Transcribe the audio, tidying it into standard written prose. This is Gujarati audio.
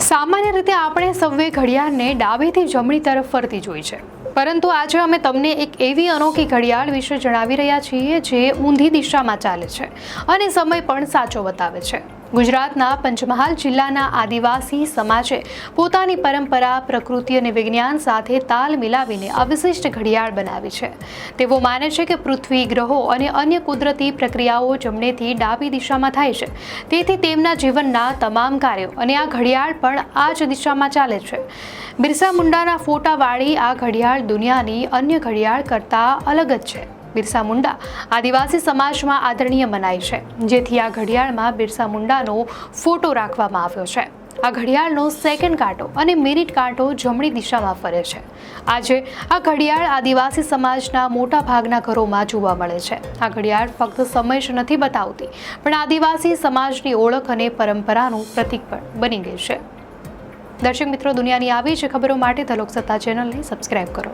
સામાન્ય રીતે આપણે સૌએ ઘડિયાળને ડાબેથી જમણી તરફ ફરતી જોઈ છે, પરંતુ આજે અમે તમને એક એવી અનોખી ઘડિયાળ વિશે જણાવી રહ્યા છીએ જે ઊંધી દિશામાં ચાલે છે અને સમય પણ સાચો બતાવે છે। ગુજરાતના પંચમહાલ જિલ્લાના આદિવાસી સમાજે પોતાની પરંપરા, પ્રકૃતિ અને વિજ્ઞાન સાથે તાલ મિલાવીને આ વિશિષ્ટ ઘડિયાળ બનાવી છે। તેઓ માને છે કે પૃથ્વી, ગ્રહો અને અન્ય કુદરતી પ્રક્રિયાઓ જમણેથી ડાબી દિશામાં થાય છે, તેથી તેમના જીવનના તમામ કાર્યો અને આ ઘડિયાળ પણ આ જ દિશામાં ચાલે છે। બિરસા મુંડાના ફોટાવાળી આ ઘડિયાળ દુનિયાની અન્ય ઘડિયાળ કરતાં અલગ જ છે। બિરસા મુંડા આદિવાસી સમાજમાં આદરણીય મનાય છે, જેથી આ ઘડિયાળમાં બિરસા મુંડાનો ફોટો રાખવામાં આવ્યો છે। આ ઘડિયાળનો સેકન્ડ કાંટો અને મિનિટ કાંટો જમણી દિશામાં ફરે છે। આજે આ ઘડિયાળ આદિવાસી સમાજના મોટા ભાગના ઘરોમાં જોવા મળે છે। આ ઘડિયાળ ફક્ત સમય જ નથી બતાવતી, પણ આદિવાસી સમાજની ઓળખ અને પરંપરાનું પ્રતીક પણ બની ગઈ છે। દર્શક મિત્રો, દુનિયાની આવી જ ખબરો માટે ધ લોકસત્તા ચેનલને સબસ્ક્રાઇબ કરો।